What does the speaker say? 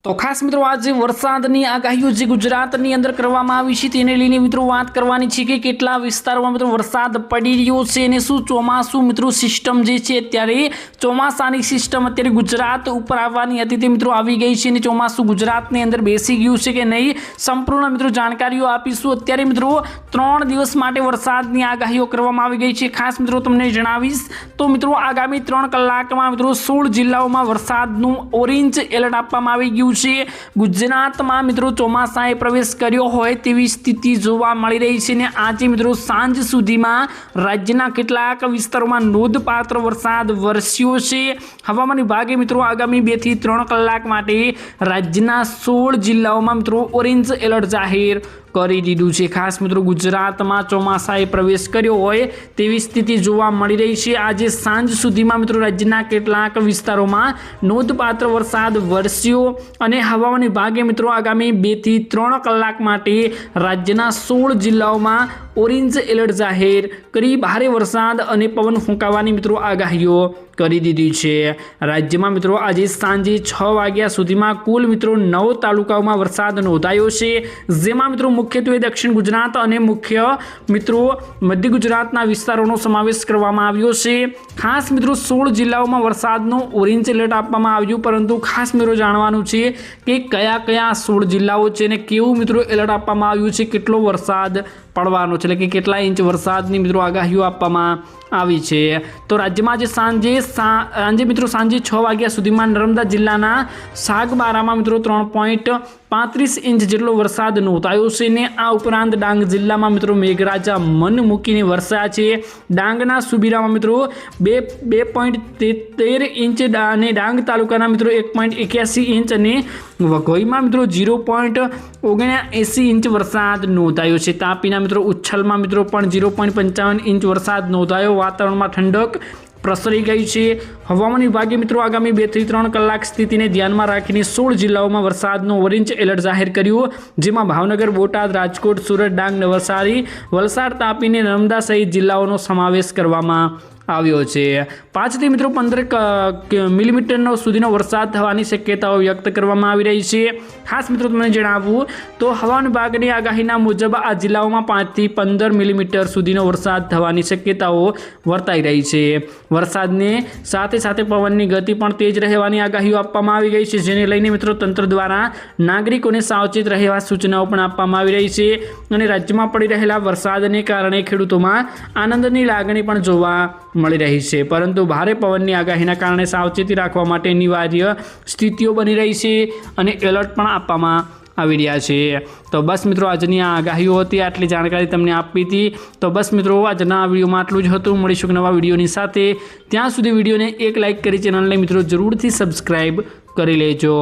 तो खास मित्रों आज वरसादनी आगाहीओ जे गुजरातनी अंदर करवामां आवी छे तेने लईने मित्रों वात करवानी छे के केटला विस्तारोमां मित्रों वरसाद पड़ी रह्यो छे अने शुं ચોમાસું मित्रों सिस्टम जे छे अत्यारे ચોમાસાની सिस्टम अत्यारे गुजरात उपर आववानी हती ते मित्रों आवी गई छे अने ચોમાસું गुजरातनी अंदर बेसी गयुं छे के नहीं संपूर्ण मित्रों जानकारीओ आपीशुं। अत्यारे मित्रों 3 दिवस माटे वरसादनी आगाहीओ करवामां आवी गई छे। खास मित्रों तमने जणावीश तो मित्रों आगामी 3 कलाकमां मित्रों 16 जिल्लाओमां वरसादनुं ऑरेंज एलर्ट आपवामां आवी गयुं। गुजरात में मित्रों ચોમાસાએ प्रवेश कर्यो होय तेवी स्थिति जोवा मळी रही छे ने आजे मित्रों सांज सुधीमां राज्यना केटलाक विस्तारोमां नोंधपात्र वरसाद वरस्यो छे। हवामान विभागे मित्रों आगामी 2 થી 3 कलाक माटे राज्यना 16 जिल्लाओमां मित्रों ऑरेंज एलर्ट जाहेर કરી દીધું છે। ખાસ મિત્રો ગુજરાતમાં ચોમાસાએ પ્રવેશ કર્યો હોય તેવી સ્થિતિ જોવા મળી રહી છે। આજે સાંજ સુધીમાં મિત્રો રાજ્યના કેટલાક વિસ્તારોમાં નોંધપાત્ર વરસાદ વરસ્યો અને હવામાન વિભાગે મિત્રો આગામી 2 થી 3 કલાક માટે રાજ્યના 16 જિલ્લાઓમાં ઓરેન્જ એલર્ટ જાહેર કરી ભારે વરસાદ અને પવન ફૂંકાવાની મિત્રો આગાહીઓ કરી દીધી છે। રાજ્યમાં મિત્રો આજે સાંજે 6 વાગ્યા સુધીમાં કુલ મિત્રો 9 તાલુકાઓમાં વરસાદ નોંધાયો છે, જેમાં મિત્રો मुख्यत्वे दक्षिण गुजरात और मुख्य मित्रों मध्य गुजरातना विस्तारों समावेश करवामां आव्यो छे। खास मित्रों 16 जिल्लाओं में वरसादनो ऑरेंज एलर्ट आपवामां आव्युं, परंतु खास मित्रों जाणवानुं छे कि कया कया 16 जिल्लाओ छे ने केवुं मित्रों एलर्ट आपवामां आव्युं छे, केटलो वरसाद पड़वानो छे, એટલે કે કેટલા ઇંચ વરસાદની મિત્રો આગાહીઓ આપવામાં આવી છે। તો રાજ્યમાં આજે સાંજે મિત્રો સાંજે 6 વાગ્યા સુધીમાં નર્મદા જિલ્લાના સાગબારામાં મિત્રો 3.35 ઇંચ જેટલો વરસાદ નોંધાયો છે ને આ ઉપરાંત ડાંગ જિલ્લામાં મિત્રો મેઘરાજા મન મૂકીને વરસ્યા છે। ડાંગના સુબીરામાં મિત્રો 2.13 ઇંચ અને ડાંગ તાલુકાના મિત્રો 1.81 ઇંચ અને વઘોઈમાં મિત્રો 0.79 ઇંચ વરસાદ નોંધાયો છે। તાપીના मित्रों उच्छलમાં मित्रों पण 0.55 इंच वरसाद नोंधायो। वातावरण में ठंडक प्रसरी गई है। हवामान विभागे मित्रों आगामी 2 થી 3 कलाक स्थिति ने ध्यान में राखीने 16 जिल्लाओं में वरसादनो ऑरेंज एलर्ट जाहिर कर्युं, जेमां भावनगर, बोटाद, राजकोट, सूरत, डांग, नवसारी, वलसाड, तापी ने नर्मदा सहित जिल्लाओं समावेश करवामां આવ્યો છે। 5 થી મિત્રો 15 મિલીમીટરનો સુધીનો વરસાદ થવાની શક્યતાઓ વ્યક્ત કરવામાં આવી રહી છે। ખાસ મિત્રો તમને જણાવું તો હવામાન વિભાગની આગાહીના મુજબ આ જિલ્લાઓમાં 5 થી 15 મિલીમીટર સુધીનો વરસાદ થવાની શક્યતાઓ વર્તાઈ રહી છે। વરસાદને સાથે સાથે પવનની ગતિ પણ તેજ રહેવાની આગાહીઓ આપવામાં આવી ગઈ છે, જેને લઈને મિત્રો તંત્ર દ્વારા નાગરિકોને સાવચેત રહેવા સૂચનાઓ પણ આપવામાં આવી રહી છે અને રાજ્યમાં પડી રહેલા વરસાદને કારણે ખેડૂતોમાં આનંદની લાગણી પણ જોવા મળી રહી છે, પરંતુ ભારે પવનની આગાહીના કારણે સાવચેતી રાખવા માટે અનિવાર્ય સ્થિતિઓ બની રહી છે અને એલર્ટ પણ આપવામાં આવી રહ્યા છે। તો બસ મિત્રો આજની આ આગાહીઓ હતી, આટલી જાણકારી તમને આપી હતી। તો બસ મિત્રો આજના વિડીયોમાં આટલું જ હતું। મળીશું નવા વિડીયોની સાથે, ત્યાં સુધી વિડીયોને એક લાઇક કરી ચેનલને મિત્રો જરૂરથી સબસ્ક્રાઈબ કરી લેજો।